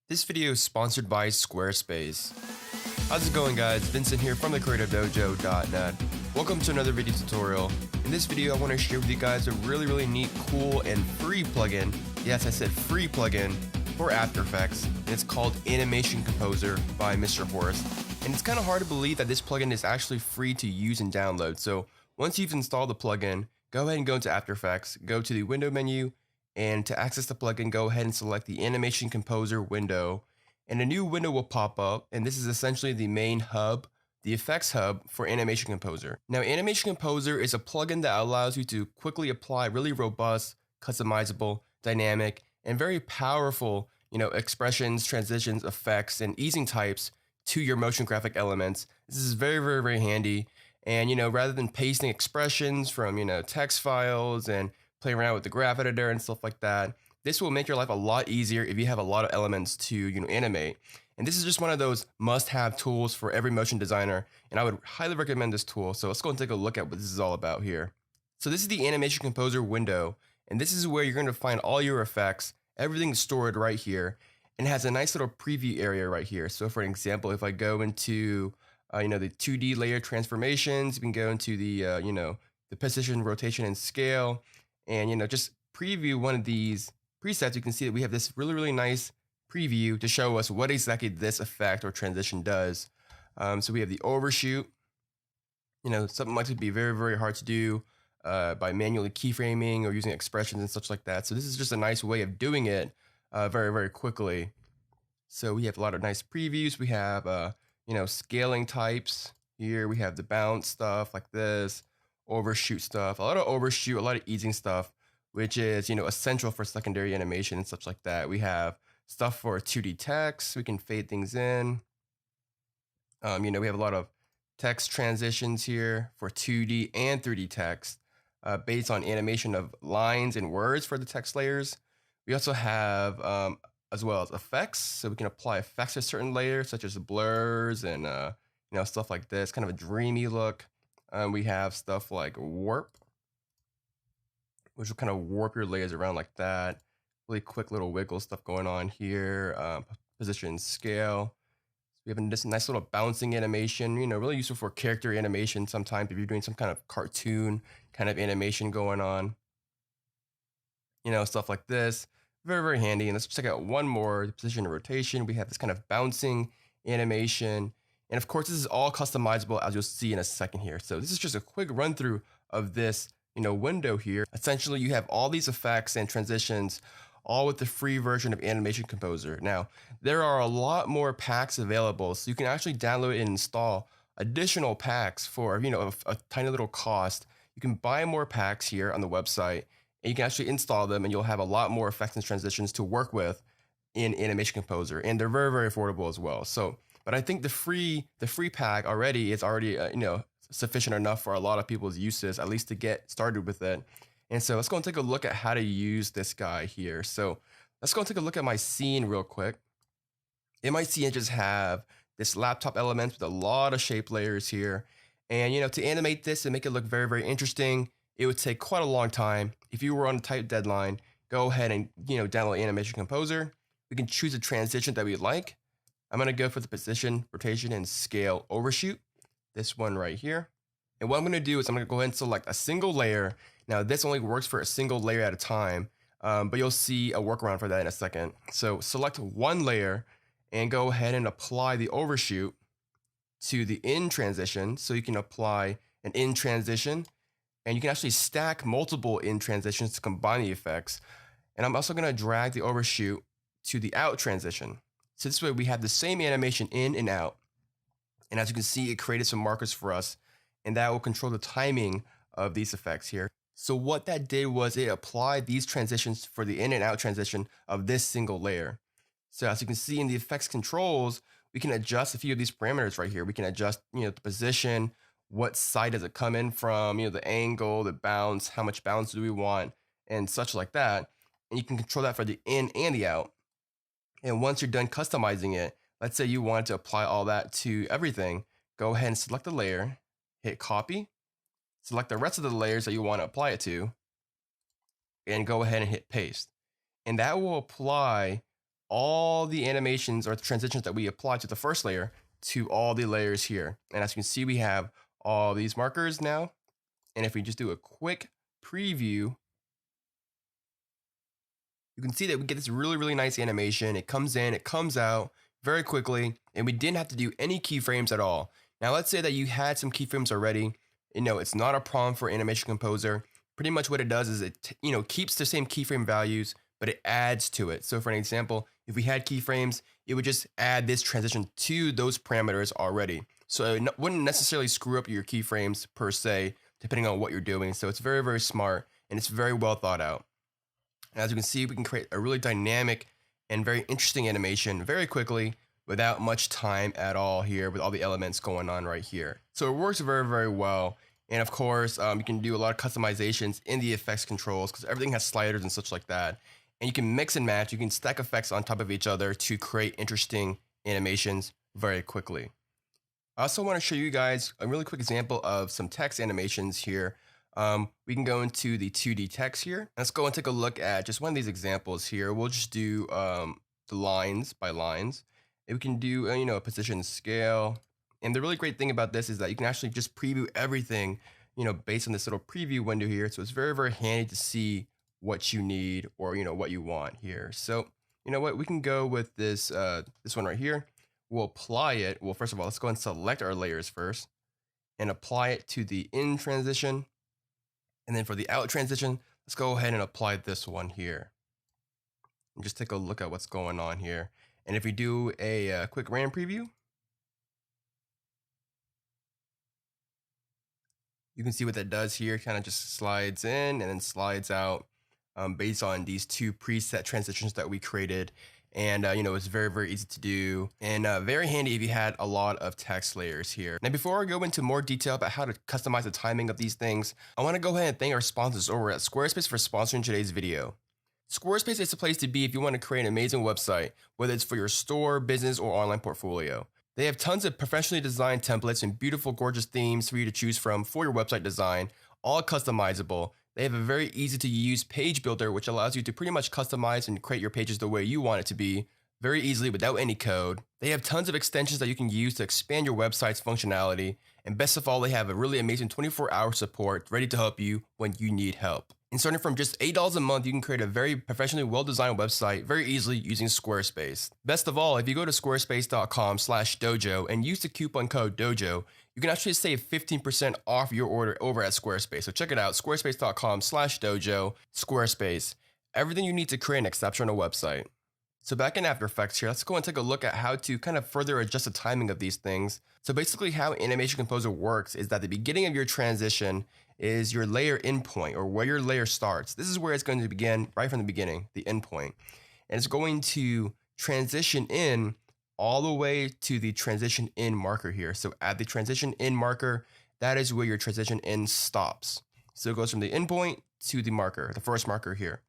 This video is sponsored by Squarespace. How's it going, guys? Vincent here from the CreativeDojo.net. Welcome to another video tutorial. In this video, I want to share with you guys a really neat, cool, and free plugin. Yes, I said free plugin for After Effects, and it's called Animation Composer by Mr. Horace. And it's kind of hard to believe that this plugin is actually free to use and download. So once you've installed the plugin, go ahead and go into After Effects, go to the window menu, and to access the plugin, go ahead and select the Animation Composer window, and a new window will pop up, and this is essentially the main hub, the effects hub for Animation Composer. Now, Animation Composer is a plugin that allows you to quickly apply really robust, customizable, dynamic, and very powerful, expressions, transitions, effects, and easing types to your motion graphic elements. This is very handy, and rather than pasting expressions from text files and play around with the graph editor and stuff like that, this will make your life a lot easier if you have a lot of elements to animate. And this is just one of those must-have tools for every motion designer, and I would highly recommend this tool. So let's go and take a look at what this is all about here. So this is the Animation Composer window, and this is where you're going to find all your effects. Everything's stored right here, and it has a nice little preview area right here. So for example, if I go into the 2D layer transformations, you can go into the the position, rotation, and scale. And just preview one of these presets, you can see that we have this really nice preview to show us what exactly this effect or transition does. So we have the overshoot, something like to be very hard to do by manually keyframing or using expressions and such like that. So this is just a nice way of doing it very quickly. So we have a lot of nice previews. We have scaling types here. We have the bounce stuff like this, overshoot stuff, a lot of overshoot, a lot of easing stuff, which is essential for secondary animation and such like that. We have stuff for 2D text. We can fade things in. We have a lot of text transitions here for 2D and 3D text based on animation of lines and words for the text layers. We also have as well as effects, so we can apply effects to certain layers such as blurs and stuff like this, kind of a dreamy look. We have stuff like warp, which will kind of warp your layers around like that. Really quick little wiggle stuff going on here. Position, scale. So we have this nice little bouncing animation, really useful for character animation sometimes if you're doing some kind of cartoon kind of animation going on. Stuff like this. Very handy. And let's check out one more, the position and rotation. We have this kind of bouncing animation. And of course, this is all customizable, as you'll see in a second here. So this is just a quick run through of this, window here. Essentially, you have all these effects and transitions, all with the free version of Animation Composer. Now, there are a lot more packs available, so you can actually download and install additional packs for, a tiny little cost. You can buy more packs here on the website, and you can actually install them, and you'll have a lot more effects and transitions to work with in Animation Composer, and they're very affordable as well. So. But I think the free pack is already sufficient enough for a lot of people's uses, at least to get started with it. And so let's go and take a look at how to use this guy here. So let's go and take a look at my scene real quick. In my scene, I just have this laptop element with a lot of shape layers here. And to animate this and make it look very interesting, it would take quite a long time. If you were on a tight deadline, go ahead and download Animation Composer. We can choose a transition that we like. I'm going to go for the position, rotation, and scale overshoot, this one right here. And what I'm going to do is I'm going to go ahead and select a single layer. Now, this only works for a single layer at a time, but you'll see a workaround for that in a second. So select one layer and go ahead and apply the overshoot to the in transition. So you can apply an in transition, and you can actually stack multiple in transitions to combine the effects. And I'm also going to drag the overshoot to the out transition. So this way we have the same animation in and out. And as you can see, it created some markers for us, and that will control the timing of these effects here. So what that did was it applied these transitions for the in and out transition of this single layer. So as you can see in the effects controls, we can adjust a few of these parameters right here. We can adjust, the position, what side does it come in from, the angle, the bounce, how much bounce do we want, and such like that. And you can control that for the in and the out. And once you're done customizing it, let's say you want to apply all that to everything, go ahead and select the layer, hit copy, select the rest of the layers that you want to apply it to, and go ahead and hit paste. And that will apply all the animations or the transitions that we applied to the first layer to all the layers here. And as you can see, we have all these markers now. And if we just do a quick preview, you can see that we get this really, really nice animation. It comes in, it comes out very quickly, and we didn't have to do any keyframes at all. Now, let's say that you had some keyframes already. It's not a problem for Animation Composer. Pretty much what it does is it, keeps the same keyframe values, but it adds to it. So for an example, if we had keyframes, it would just add this transition to those parameters already. So it wouldn't necessarily screw up your keyframes per se, depending on what you're doing. So it's very, very smart, and it's very well thought out. And as you can see, we can create a really dynamic and very interesting animation very quickly without much time at all here with all the elements going on right here. So it works very, very well. And of course, you can do a lot of customizations in the effects controls because everything has sliders and such like that. And you can mix and match. You can stack effects on top of each other to create interesting animations very quickly. I also want to show you guys a really quick example of some text animations here. We can go into the 2D text here. Let's go and take a look at just one of these examples here. We'll just do the lines by lines. And we can do a position scale. And the really great thing about this is that you can actually just preview everything, based on this little preview window here. So it's very, very handy to see what you need or what you want here. So you know what, we can go with this this one right here. We'll apply it. Well, first of all, let's go and select our layers first and apply it to the in transition. And then for the out transition, let's go ahead and apply this one here. And just take a look at what's going on here. And if we do a quick RAM preview, you can see what that does here. It kind of just slides in and then slides out based on these two preset transitions that we created. And, it's very, very easy to do and very handy if you had a lot of text layers here. Now, before I go into more detail about how to customize the timing of these things, I want to go ahead and thank our sponsors over at Squarespace for sponsoring today's video. Squarespace is the place to be if you want to create an amazing website, whether it's for your store, business, or online portfolio. They have tons of professionally designed templates and beautiful, gorgeous themes for you to choose from for your website design, all customizable. They have a very easy to use page builder, which allows you to pretty much customize and create your pages the way you want it to be very easily without any code. They have tons of extensions that you can use to expand your website's functionality. And best of all, they have a really amazing 24-hour support ready to help you when you need help. And starting from just $8 a month, you can create a very professionally well-designed website very easily using Squarespace. Best of all, if you go to squarespace.com/dojo and use the coupon code DOJO, you can actually save 15% off your order over at Squarespace. So check it out, squarespace.com/dojo, Squarespace. Everything you need to create an exceptional website. So back in After Effects here, let's go and take a look at how to kind of further adjust the timing of these things. So basically how Animation Composer works is that the beginning of your transition is your layer endpoint, or where your layer starts. This is where it's going to begin right from the beginning, the endpoint. And it's going to transition in all the way to the transition in marker here. So at the transition in marker, that is where your transition in stops. So it goes from the endpoint to the marker, the first marker here.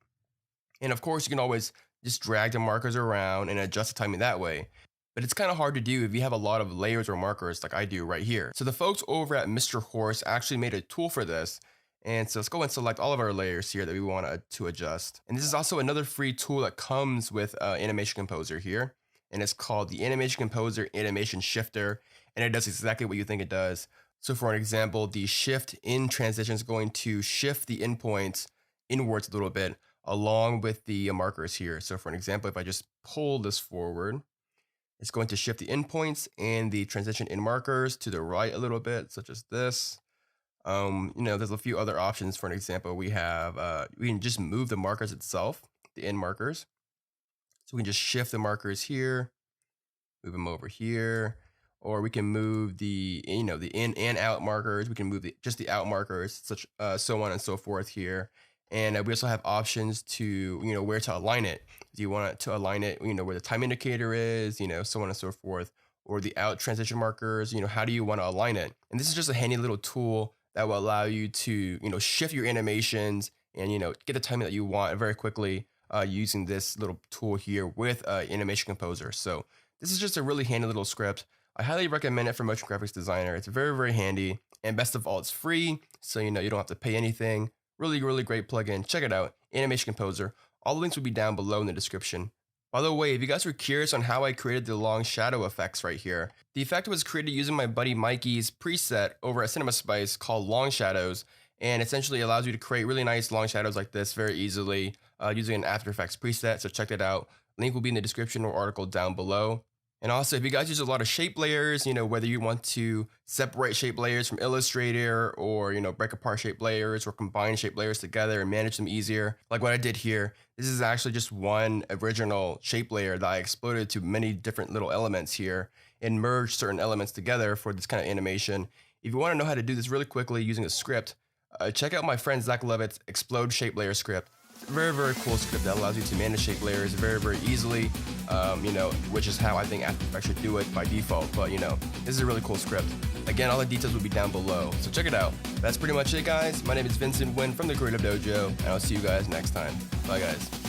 And of course, you can always just drag the markers around and adjust the timing that way. But it's kind of hard to do if you have a lot of layers or markers like I do right here. So the folks over at Mr. Horse actually made a tool for this. And so let's go and select all of our layers here that we want to adjust. And this is also another free tool that comes with Animation Composer here. And it's called the Animation Composer Animation Shifter. And it does exactly what you think it does. So for an example, the shift in transition is going to shift the endpoints inwards a little bit along with the markers here. So for an example, if I just pull this forward, it's going to shift the endpoints and the transition in markers to the right a little bit, such as this. There's a few other options. For an example, we can just move the markers itself, the end markers. So we can just shift the markers here, move them over here, or we can move the in and out markers. We can move just the out markers, so on and so forth here. And we also have options to, where to align it. Do you want to align it, where the time indicator is, so on and so forth, or the out transition markers, how do you want to align it? And this is just a handy little tool that will allow you to, shift your animations and, get the timing that you want very quickly using this little tool here with Animation Composer. So this is just a really handy little script. I highly recommend it for motion graphics designer. It's very, very handy. And best of all, it's free. So, you don't have to pay anything. Really, really great plugin. Check it out, Animation Composer. All the links will be down below in the description. By the way, if you guys were curious on how I created the long shadow effects right here, the effect was created using my buddy Mikey's preset over at CinemaSpice called Long Shadows, and essentially allows you to create really nice long shadows like this very easily using an After Effects preset, so check that out. Link will be in the description or article down below. And also, if you guys use a lot of shape layers, whether you want to separate shape layers from Illustrator or, break apart shape layers or combine shape layers together and manage them easier, like what I did here, this is actually just one original shape layer that I exploded to many different little elements here and merged certain elements together for this kind of animation. If you want to know how to do this really quickly using a script, check out my friend Zach Levitt's Explode Shape Layer script. Very, very cool script that allows you to manage shape layers very, very easily, which is how I think After Effects should do it by default. But, this is a really cool script. Again, all the details will be down below, so check it out. That's pretty much it, guys. My name is Vincent Wynn from the Creative Dojo, and I'll see you guys next time. Bye, guys.